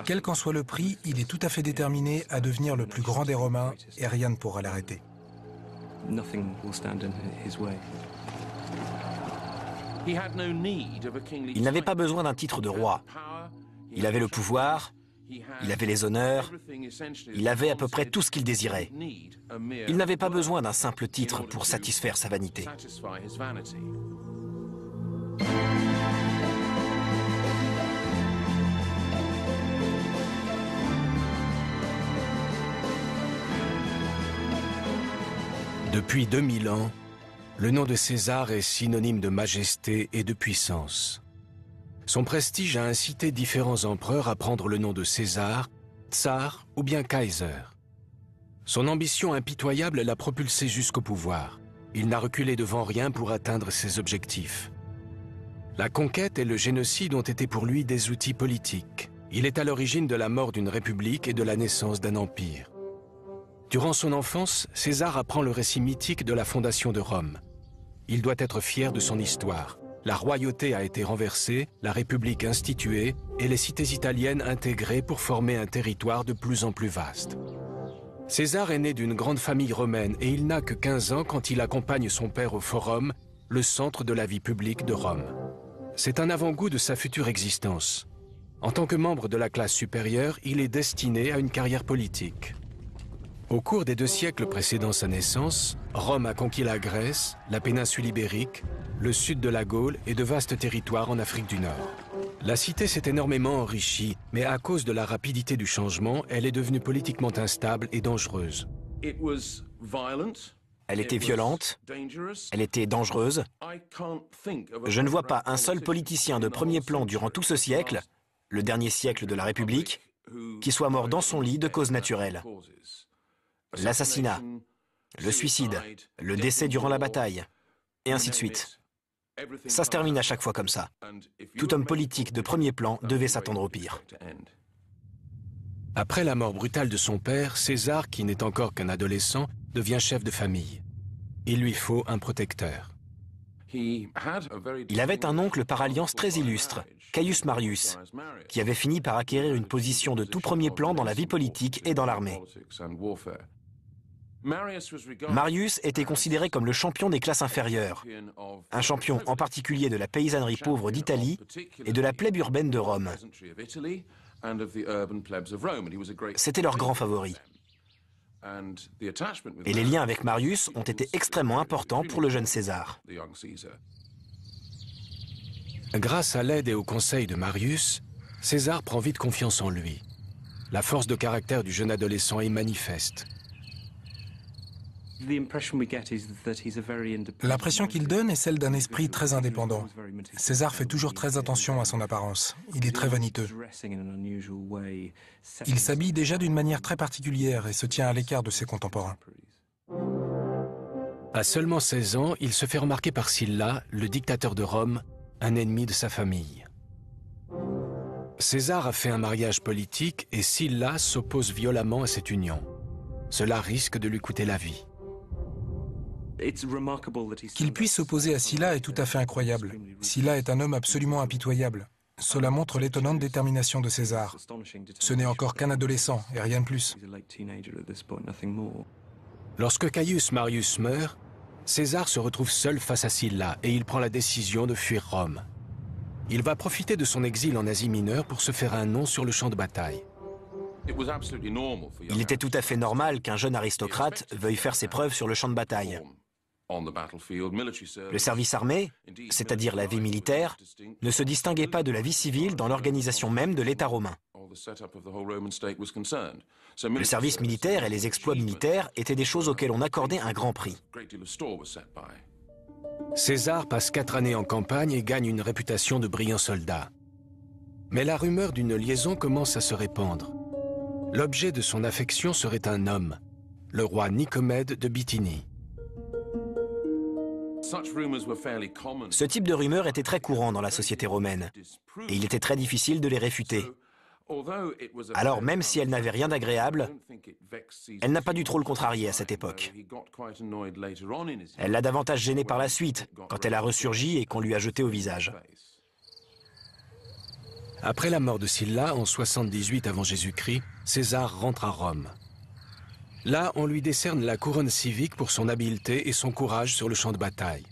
Quel qu'en soit le prix, il est tout à fait déterminé à devenir le plus grand des Romains et rien ne pourra l'arrêter. Il n'avait pas besoin d'un titre de roi. Il avait le pouvoir, il avait les honneurs, il avait à peu près tout ce qu'il désirait. Il n'avait pas besoin d'un simple titre pour satisfaire sa vanité. Depuis 2000 ans, le nom de César est synonyme de majesté et de puissance. Son prestige a incité différents empereurs à prendre le nom de César, Tsar ou bien Kaiser. Son ambition impitoyable l'a propulsé jusqu'au pouvoir. Il n'a reculé devant rien pour atteindre ses objectifs. La conquête et le génocide ont été pour lui des outils politiques. Il est à l'origine de la mort d'une république et de la naissance d'un empire. Durant son enfance, César apprend le récit mythique de la fondation de Rome. Il doit être fier de son histoire. La royauté a été renversée, la République instituée et les cités italiennes intégrées pour former un territoire de plus en plus vaste. César est né d'une grande famille romaine et il n'a que 15 ans quand il accompagne son père au Forum, le centre de la vie publique de Rome. C'est un avant-goût de sa future existence. En tant que membre de la classe supérieure, il est destiné à une carrière politique. Au cours des 2 siècles précédant sa naissance, Rome a conquis la Grèce, la péninsule ibérique, le sud de la Gaule et de vastes territoires en Afrique du Nord. La cité s'est énormément enrichie, mais à cause de la rapidité du changement, elle est devenue politiquement instable et dangereuse. Elle était violente, elle était dangereuse. Je ne vois pas un seul politicien de premier plan durant tout ce siècle, le dernier siècle de la République, qui soit mort dans son lit de causes naturelles. L'assassinat, le suicide, le décès durant la bataille, et ainsi de suite. Ça se termine à chaque fois comme ça. Tout homme politique de premier plan devait s'attendre au pire. Après la mort brutale de son père, César, qui n'est encore qu'un adolescent, devient chef de famille. Il lui faut un protecteur. Il avait un oncle par alliance très illustre, Caius Marius, qui avait fini par acquérir une position de tout premier plan dans la vie politique et dans l'armée. Marius était considéré comme le champion des classes inférieures, un champion en particulier de la paysannerie pauvre d'Italie et de la plèbe urbaine de Rome. C'était leur grand favori. Et les liens avec Marius ont été extrêmement importants pour le jeune César. Grâce à l'aide et au conseil de Marius, César prend vite confiance en lui. La force de caractère du jeune adolescent est manifeste. L'impression qu'il donne est celle d'un esprit très indépendant. César fait toujours très attention à son apparence. Il est très vaniteux. Il s'habille déjà d'une manière très particulière et se tient à l'écart de ses contemporains. À seulement 16 ans, il se fait remarquer par Sylla, le dictateur de Rome, un ennemi de sa famille. César a fait un mariage politique et Sylla s'oppose violemment à cette union. Cela risque de lui coûter la vie. Qu'il puisse s'opposer à Sylla est tout à fait incroyable. Sylla est un homme absolument impitoyable. Cela montre l'étonnante détermination de César. Ce n'est encore qu'un adolescent et rien de plus. Lorsque Caius Marius meurt, César se retrouve seul face à Sylla et il prend la décision de fuir Rome. Il va profiter de son exil en Asie mineure pour se faire un nom sur le champ de bataille. Il était tout à fait normal qu'un jeune aristocrate veuille faire ses preuves sur le champ de bataille. Le service armé, c'est-à-dire la vie militaire, ne se distinguait pas de la vie civile dans l'organisation même de l'État romain. Le service militaire et les exploits militaires étaient des choses auxquelles on accordait un grand prix. César passe 4 années en campagne et gagne une réputation de brillant soldat. Mais la rumeur d'une liaison commence à se répandre. L'objet de son affection serait un homme, le roi Nicomède de Bithynie. Ce type de rumeurs était très courant dans la société romaine, et il était très difficile de les réfuter. Alors, même si elle n'avait rien d'agréable, elle n'a pas dû trop le contrarier à cette époque. Elle l'a davantage gêné par la suite, quand elle a ressurgi et qu'on lui a jeté au visage. Après la mort de Sylla en 78 avant Jésus-Christ, César rentre à Rome. Là, on lui décerne la couronne civique pour son habileté et son courage sur le champ de bataille.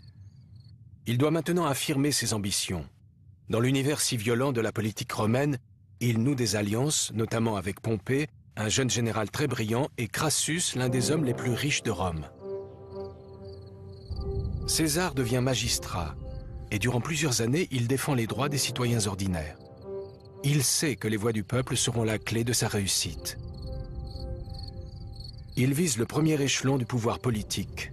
Il doit maintenant affirmer ses ambitions. Dans l'univers si violent de la politique romaine, il noue des alliances, notamment avec Pompée, un jeune général très brillant, et Crassus, l'un des hommes les plus riches de Rome. César devient magistrat, et durant plusieurs années, il défend les droits des citoyens ordinaires. Il sait que les voix du peuple seront la clé de sa réussite. Il vise le premier échelon du pouvoir politique,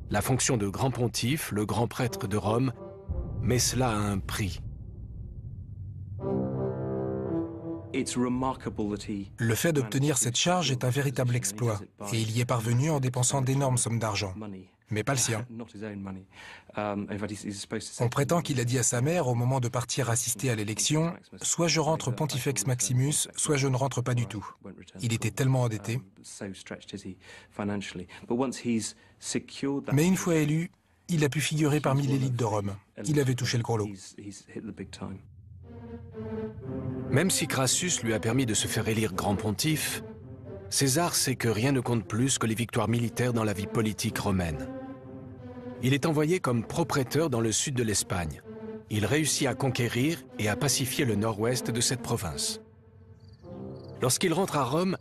la fonction de grand pontife, le grand prêtre de Rome, mais cela a un prix. Le fait d'obtenir cette charge est un véritable exploit, et il y est parvenu en dépensant d'énormes sommes d'argent, mais pas le sien. On prétend qu'il a dit à sa mère au moment de partir assister à l'élection « Soit je rentre Pontifex Maximus, soit je ne rentre pas du tout ». Il était tellement endetté. Mais une fois élu, il a pu figurer parmi l'élite de Rome. Il avait touché le gros lot. Même si Crassus lui a permis de se faire élire grand pontife, César sait que rien ne compte plus que les victoires militaires dans la vie politique romaine. Il est envoyé comme propréteur dans le sud de l'Espagne. Il réussit à conquérir et à pacifier le nord-ouest de cette province. Lorsqu'il rentre à Rome,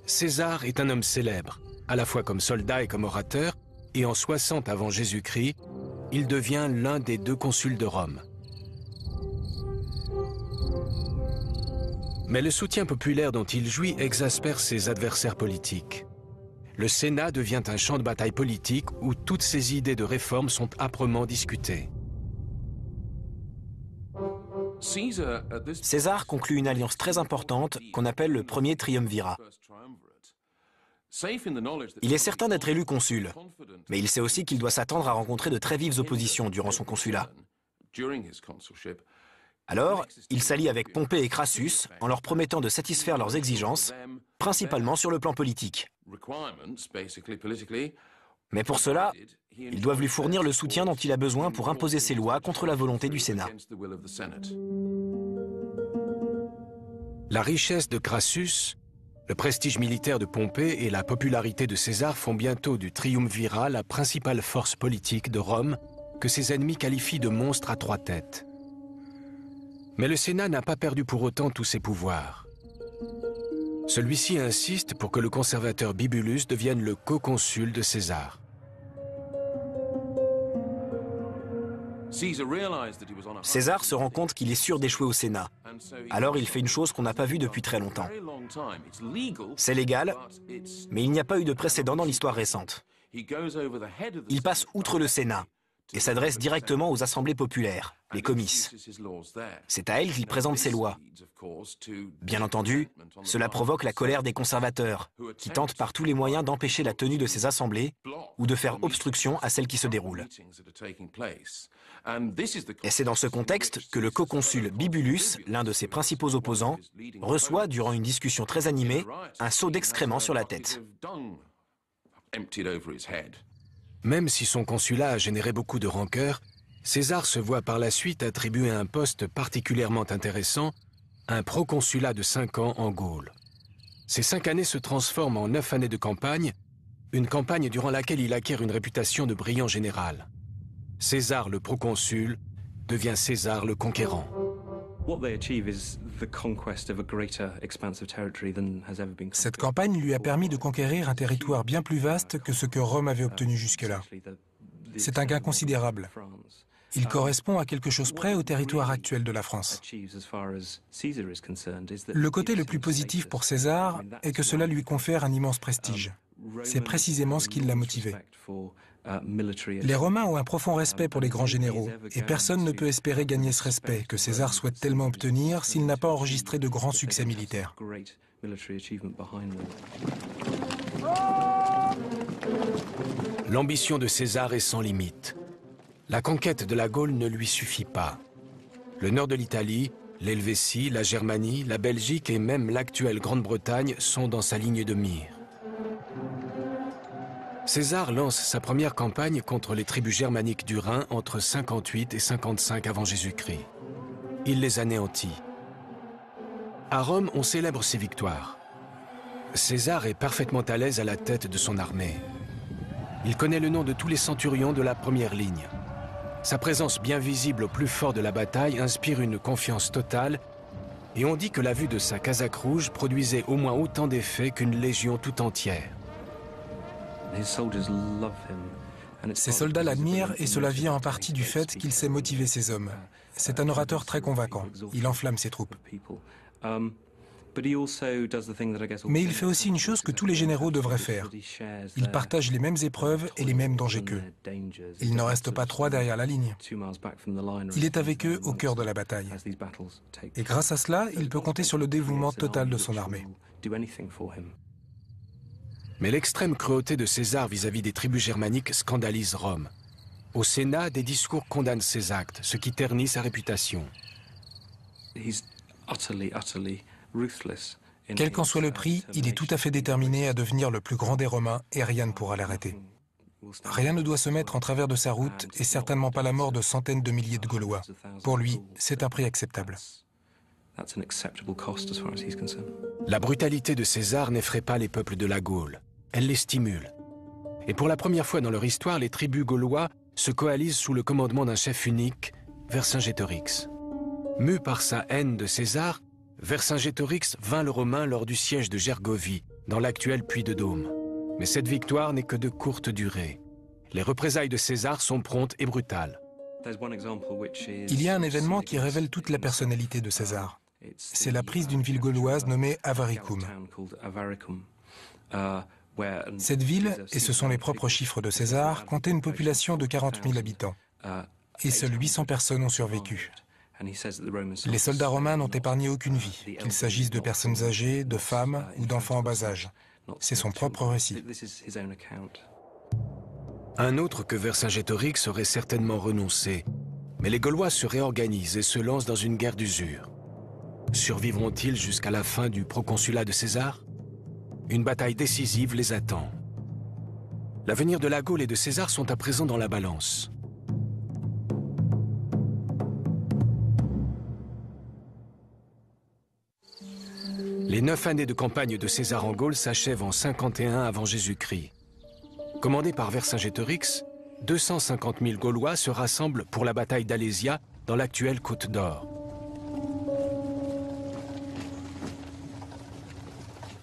César est un homme célèbre, à la fois comme soldat et comme orateur, et en 60 avant Jésus-Christ, il devient l'un des 2 consuls de Rome. Mais le soutien populaire dont il jouit exaspère ses adversaires politiques. Le Sénat devient un champ de bataille politique où toutes ses idées de réforme sont âprement discutées. César conclut une alliance très importante qu'on appelle le premier triumvirat. Il est certain d'être élu consul, mais il sait aussi qu'il doit s'attendre à rencontrer de très vives oppositions durant son consulat. Alors, il s'allie avec Pompée et Crassus en leur promettant de satisfaire leurs exigences, principalement sur le plan politique. Mais pour cela, ils doivent lui fournir le soutien dont il a besoin pour imposer ses lois contre la volonté du Sénat. La richesse de Crassus, le prestige militaire de Pompée et la popularité de César font bientôt du triumvirat la principale force politique de Rome que ses ennemis qualifient de monstre à 3 têtes. Mais le Sénat n'a pas perdu pour autant tous ses pouvoirs. Celui-ci insiste pour que le conservateur Bibulus devienne le co-consul de César. César se rend compte qu'il est sûr d'échouer au Sénat. Alors il fait une chose qu'on n'a pas vue depuis très longtemps. C'est légal, mais il n'y a pas eu de précédent dans l'histoire récente. Il passe outre le Sénat et s'adresse directement aux assemblées populaires, les comices. C'est à elles qu'il présente ses lois. Bien entendu, cela provoque la colère des conservateurs, qui tentent par tous les moyens d'empêcher la tenue de ces assemblées ou de faire obstruction à celles qui se déroulent. Et c'est dans ce contexte que le co-consul Bibulus, l'un de ses principaux opposants, reçoit, durant une discussion très animée, un seau d'excréments sur la tête. Même si son consulat a généré beaucoup de rancœur, César se voit par la suite attribuer un poste particulièrement intéressant, un proconsulat de 5 ans en Gaule. Ces 5 années se transforment en 9 années de campagne, une campagne durant laquelle il acquiert une réputation de brillant général. César le proconsul devient César le conquérant. Cette campagne lui a permis de conquérir un territoire bien plus vaste que ce que Rome avait obtenu jusque-là. C'est un gain considérable. Il correspond à quelque chose près au territoire actuel de la France. Le côté le plus positif pour César est que cela lui confère un immense prestige. C'est précisément ce qui l'a motivé. Les Romains ont un profond respect pour les grands généraux, et personne ne peut espérer gagner ce respect que César souhaite tellement obtenir s'il n'a pas enregistré de grands succès militaires. L'ambition de César est sans limite. La conquête de la Gaule ne lui suffit pas. Le nord de l'Italie, l'Helvétie, la Germanie, la Belgique et même l'actuelle Grande-Bretagne sont dans sa ligne de mire. César lance sa première campagne contre les tribus germaniques du Rhin entre 58 et 55 avant Jésus-Christ. Il les anéantit. À Rome, on célèbre ses victoires. César est parfaitement à l'aise à la tête de son armée. Il connaît le nom de tous les centurions de la première ligne. Sa présence bien visible au plus fort de la bataille inspire une confiance totale, et on dit que la vue de sa casaque rouge produisait au moins autant d'effet qu'une légion tout entière. Ses soldats l'admirent et cela vient en partie du fait qu'il sait motiver ses hommes. C'est un orateur très convaincant. Il enflamme ses troupes. Mais il fait aussi une chose que tous les généraux devraient faire. Il partage les mêmes épreuves et les mêmes dangers qu'eux. Il n'en reste pas 3 derrière la ligne. Il est avec eux au cœur de la bataille. Et grâce à cela, il peut compter sur le dévouement total de son armée. Mais l'extrême cruauté de César vis-à-vis des tribus germaniques scandalise Rome. Au Sénat, des discours condamnent ses actes, ce qui ternit sa réputation. Quel qu'en soit le prix, il est tout à fait déterminé à devenir le plus grand des Romains et rien ne pourra l'arrêter. Rien ne doit se mettre en travers de sa route et certainement pas la mort de centaines de milliers de Gaulois. Pour lui, c'est un prix acceptable. La brutalité de César n'effraie pas les peuples de la Gaule. Elle les stimule. Et pour la première fois dans leur histoire, les tribus gaulois se coalisent sous le commandement d'un chef unique, Vercingétorix. Mu par sa haine de César, Vercingétorix vainc le Romain lors du siège de Gergovie, dans l'actuel Puy-de-Dôme. Mais cette victoire n'est que de courte durée. Les représailles de César sont promptes et brutales. Il y a un événement qui révèle toute la personnalité de César. C'est la prise d'une ville gauloise nommée Avaricum. Cette ville, et ce sont les propres chiffres de César, comptait une population de 40 000 habitants. Et seules 800 personnes ont survécu. Les soldats romains n'ont épargné aucune vie, qu'il s'agisse de personnes âgées, de femmes ou d'enfants en bas âge. C'est son propre récit. Un autre que Vercingétorix aurait certainement renoncé. Mais les Gaulois se réorganisent et se lancent dans une guerre d'usure. Survivront-ils jusqu'à la fin du proconsulat de César? Une bataille décisive les attend. L'avenir de la Gaule et de César sont à présent dans la balance. Les 9 années de campagne de César en Gaule s'achèvent en 51 avant Jésus-Christ. Commandé par Vercingétorix, 250 000 Gaulois se rassemblent pour la bataille d'Alésia dans l'actuelle Côte d'Or.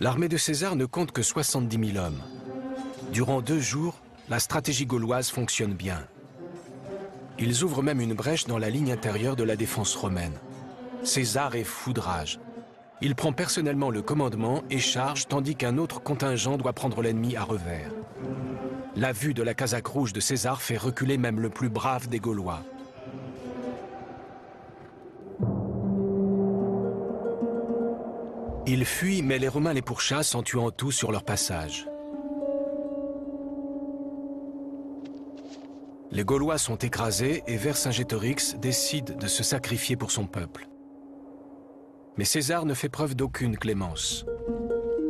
L'armée de César ne compte que 70 000 hommes. Durant 2 jours, la stratégie gauloise fonctionne bien. Ils ouvrent même une brèche dans la ligne intérieure de la défense romaine. César est fou de rage. Il prend personnellement le commandement et charge tandis qu'un autre contingent doit prendre l'ennemi à revers. La vue de la casaque rouge de César fait reculer même le plus brave des Gaulois. Ils fuient, mais les Romains les pourchassent en tuant tous sur leur passage. Les Gaulois sont écrasés et Vercingétorix décide de se sacrifier pour son peuple. Mais César ne fait preuve d'aucune clémence.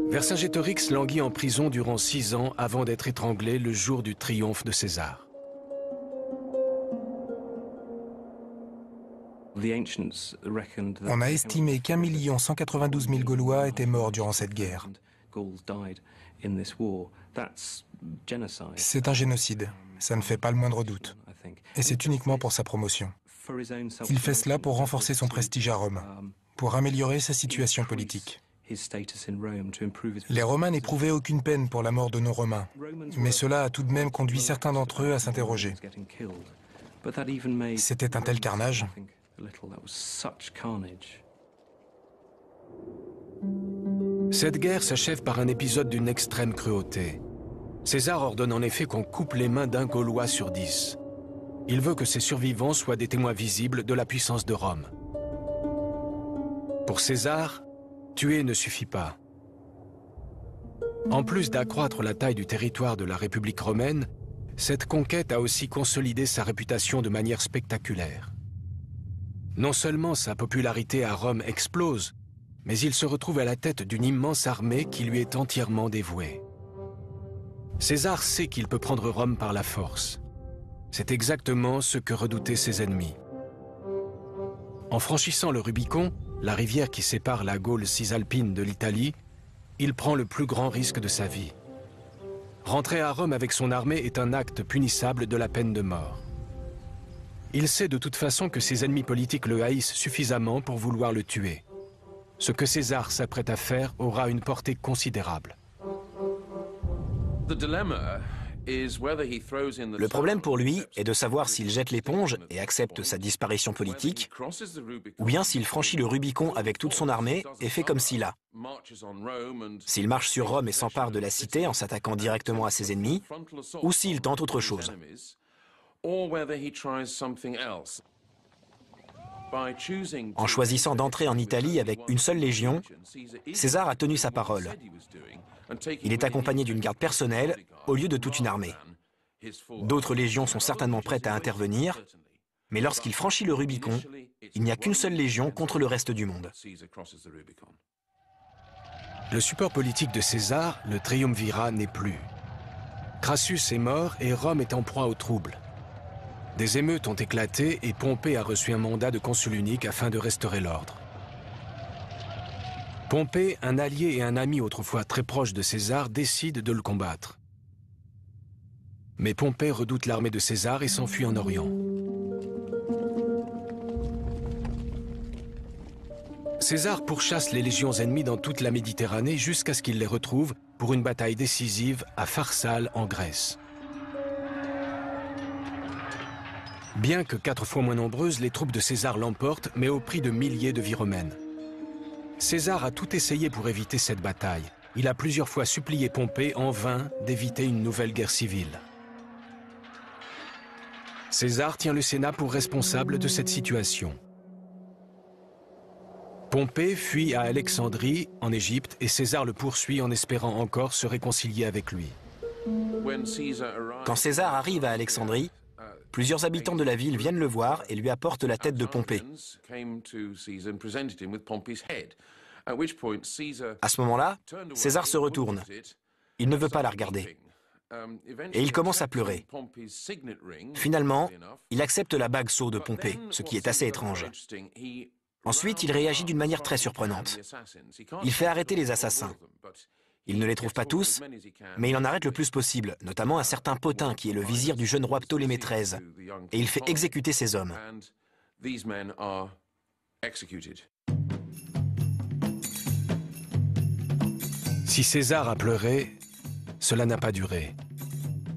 Vercingétorix languit en prison durant 6 ans avant d'être étranglé le jour du triomphe de César. On a estimé qu'1 192 000 Gaulois étaient morts durant cette guerre. C'est un génocide, ça ne fait pas le moindre doute. Et c'est uniquement pour sa promotion. Il fait cela pour renforcer son prestige à Rome, pour améliorer sa situation politique. Les Romains n'éprouvaient aucune peine pour la mort de non-Romains, mais cela a tout de même conduit certains d'entre eux à s'interroger. C'était un tel carnage. Cette guerre s'achève par un épisode d'une extrême cruauté. César ordonne en effet qu'on coupe les mains d'un Gaulois sur 10. Il veut que ses survivants soient des témoins visibles de la puissance de Rome. Pour César, tuer ne suffit pas. En plus d'accroître la taille du territoire de la République romaine, cette conquête a aussi consolidé sa réputation de manière spectaculaire. Non seulement sa popularité à Rome explose, mais il se retrouve à la tête d'une immense armée qui lui est entièrement dévouée. César sait qu'il peut prendre Rome par la force. C'est exactement ce que redoutaient ses ennemis. En franchissant le Rubicon, la rivière qui sépare la Gaule cisalpine de l'Italie, il prend le plus grand risque de sa vie. Rentrer à Rome avec son armée est un acte punissable de la peine de mort. Il sait de toute façon que ses ennemis politiques le haïssent suffisamment pour vouloir le tuer. Ce que César s'apprête à faire aura une portée considérable. Le problème pour lui est de savoir s'il jette l'éponge et accepte sa disparition politique, ou bien s'il franchit le Rubicon avec toute son armée et fait comme Sylla. S'il marche sur Rome et s'empare de la cité en s'attaquant directement à ses ennemis, ou s'il tente autre chose. En choisissant d'entrer en Italie avec une seule légion, César a tenu sa parole. Il est accompagné d'une garde personnelle au lieu de toute une armée. D'autres légions sont certainement prêtes à intervenir, mais lorsqu'il franchit le Rubicon, il n'y a qu'une seule légion contre le reste du monde. Le support politique de César, le triumvirat, n'est plus. Crassus est mort et Rome est en proie aux troubles. Des émeutes ont éclaté et Pompée a reçu un mandat de consul unique afin de restaurer l'ordre. Pompée, un allié et un ami autrefois très proche de César, décide de le combattre. Mais Pompée redoute l'armée de César et s'enfuit en Orient. César pourchasse les légions ennemies dans toute la Méditerranée jusqu'à ce qu'il les retrouve pour une bataille décisive à Pharsale en Grèce. Bien que 4 fois moins nombreuses, les troupes de César l'emportent, mais au prix de milliers de vies romaines. César a tout essayé pour éviter cette bataille. Il a plusieurs fois supplié Pompée en vain d'éviter une nouvelle guerre civile. César tient le Sénat pour responsable de cette situation. Pompée fuit à Alexandrie, en Égypte, et César le poursuit en espérant encore se réconcilier avec lui. Quand César arrive à Alexandrie, plusieurs habitants de la ville viennent le voir et lui apportent la tête de Pompée. À ce moment-là, César se retourne. Il ne veut pas la regarder. Et il commence à pleurer. Finalement, il accepte la bague sceau de Pompée, ce qui est assez étrange. Ensuite, il réagit d'une manière très surprenante. Il fait arrêter les assassins. Il ne les trouve pas tous, mais il en arrête le plus possible, notamment un certain Potin qui est le vizir du jeune roi Ptolémée XIII, et il fait exécuter ces hommes. Si César a pleuré, cela n'a pas duré.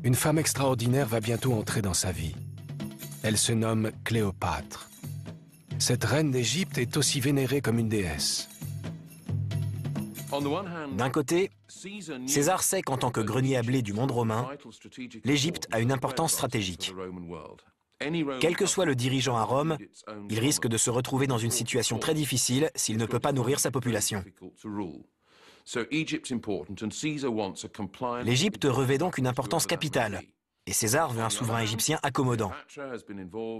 Une femme extraordinaire va bientôt entrer dans sa vie. Elle se nomme Cléopâtre. Cette reine d'Égypte est aussi vénérée comme une déesse. D'un côté, César sait qu'en tant que grenier à blé du monde romain, l'Égypte a une importance stratégique. Quel que soit le dirigeant à Rome, il risque de se retrouver dans une situation très difficile s'il ne peut pas nourrir sa population. L'Égypte revêt donc une importance capitale, et César veut un souverain égyptien accommodant.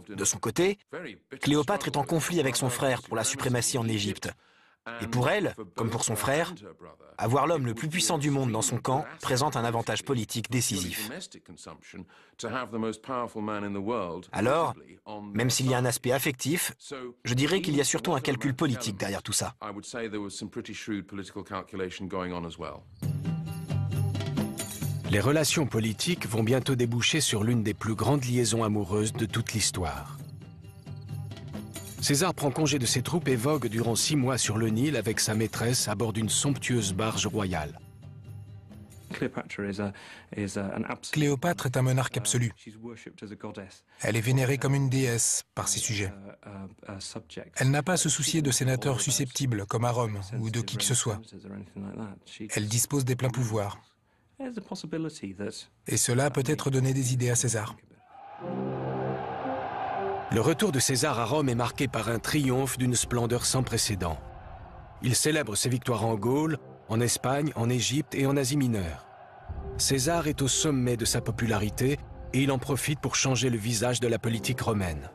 De son côté, Cléopâtre est en conflit avec son frère pour la suprématie en Égypte. Et pour elle, comme pour son frère, avoir l'homme le plus puissant du monde dans son camp présente un avantage politique décisif. Alors, même s'il y a un aspect affectif, je dirais qu'il y a surtout un calcul politique derrière tout ça. Les relations politiques vont bientôt déboucher sur l'une des plus grandes liaisons amoureuses de toute l'histoire. César prend congé de ses troupes et vogue durant 6 mois sur le Nil avec sa maîtresse à bord d'une somptueuse barge royale. Cléopâtre est un monarque absolu. Elle est vénérée comme une déesse par ses sujets. Elle n'a pas à se soucier de sénateurs susceptibles comme à Rome ou de qui que ce soit. Elle dispose des pleins pouvoirs. Et cela peut être donné des idées à César. Le retour de César à Rome est marqué par un triomphe d'une splendeur sans précédent. Il célèbre ses victoires en Gaule, en Espagne, en Égypte et en Asie mineure. César est au sommet de sa popularité et il en profite pour changer le visage de la politique romaine.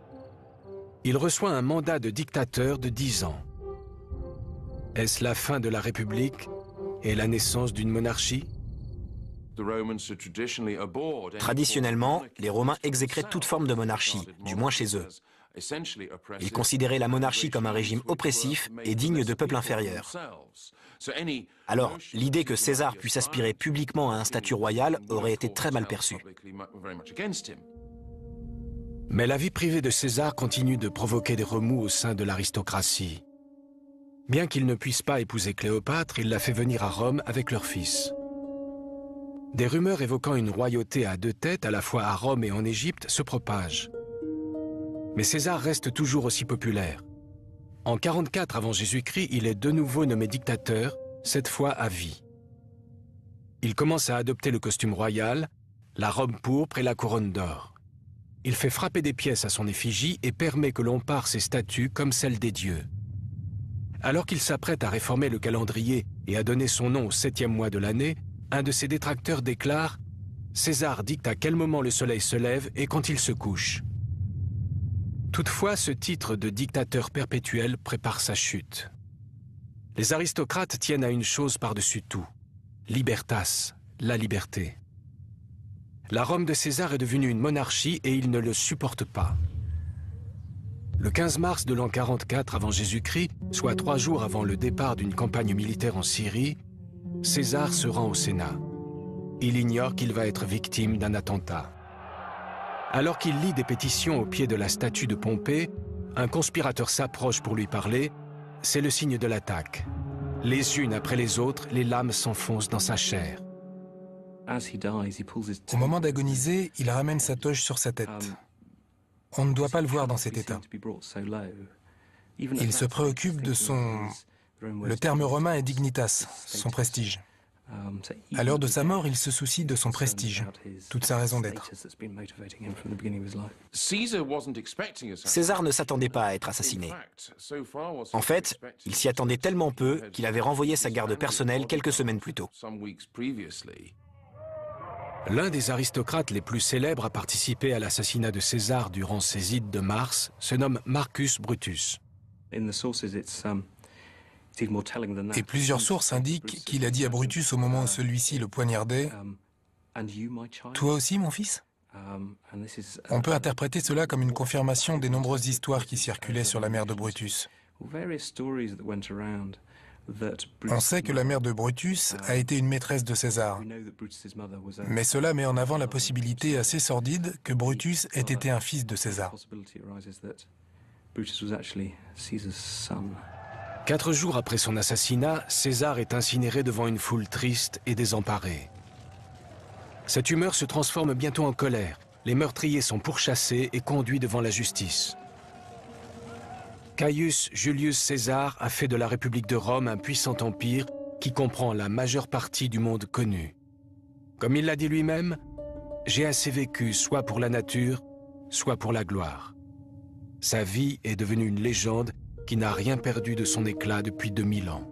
Il reçoit un mandat de dictateur de 10 ans. Est-ce la fin de la République et la naissance d'une monarchie ? Traditionnellement, les Romains exécraient toute forme de monarchie, du moins chez eux. Il considérait la monarchie comme un régime oppressif et digne de peuples inférieurs. Alors, l'idée que César puisse aspirer publiquement à un statut royal aurait été très mal perçue. Mais la vie privée de César continue de provoquer des remous au sein de l'aristocratie. Bien qu'il ne puisse pas épouser Cléopâtre, il la fait venir à Rome avec leur fils. Des rumeurs évoquant une royauté à deux têtes, à la fois à Rome et en Égypte, se propagent. Mais César reste toujours aussi populaire. En 44 avant Jésus-Christ, il est de nouveau nommé dictateur, cette fois à vie. Il commence à adopter le costume royal, la robe pourpre et la couronne d'or. Il fait frapper des pièces à son effigie et permet que l'on pare ses statues comme celles des dieux. Alors qu'il s'apprête à réformer le calendrier et à donner son nom au 7e mois de l'année, un de ses détracteurs déclare « César dicte à quel moment le soleil se lève et quand il se couche ». Toutefois, ce titre de dictateur perpétuel prépare sa chute. Les aristocrates tiennent à une chose par-dessus tout, libertas, la liberté. La Rome de César est devenue une monarchie et ils ne le supportent pas. Le 15 mars de l'an 44 avant Jésus-Christ, soit 3 jours avant le départ d'une campagne militaire en Syrie, César se rend au Sénat. Il ignore qu'il va être victime d'un attentat. Alors qu'il lit des pétitions au pied de la statue de Pompée, un conspirateur s'approche pour lui parler. C'est le signe de l'attaque. Les unes après les autres, les lames s'enfoncent dans sa chair. Au moment d'agoniser, il ramène sa toge sur sa tête. On ne doit pas le voir dans cet état. Il se préoccupe de son... Le terme romain est dignitas, son prestige. À l'heure de sa mort, il se soucie de son prestige, toute sa raison d'être. César ne s'attendait pas à être assassiné. En fait, il s'y attendait tellement peu qu'il avait renvoyé sa garde personnelle quelques semaines plus tôt. L'un des aristocrates les plus célèbres à participer à l'assassinat de César durant ses ides de mars se nomme Marcus Brutus. Et plusieurs sources indiquent qu'il a dit à Brutus au moment où celui-ci le poignardait « Toi aussi, mon fils ?» On peut interpréter cela comme une confirmation des nombreuses histoires qui circulaient sur la mère de Brutus. On sait que la mère de Brutus a été une maîtresse de César, mais cela met en avant la possibilité assez sordide que Brutus ait été un fils de César. 4 jours après son assassinat, César est incinéré devant une foule triste et désemparée. Cette humeur se transforme bientôt en colère. Les meurtriers sont pourchassés et conduits devant la justice. Caius Julius César a fait de la République de Rome un puissant empire qui comprend la majeure partie du monde connu. Comme il l'a dit lui-même, « J'ai assez vécu soit pour la nature, soit pour la gloire ». Sa vie est devenue une légende qui n'a rien perdu de son éclat depuis 2000 ans.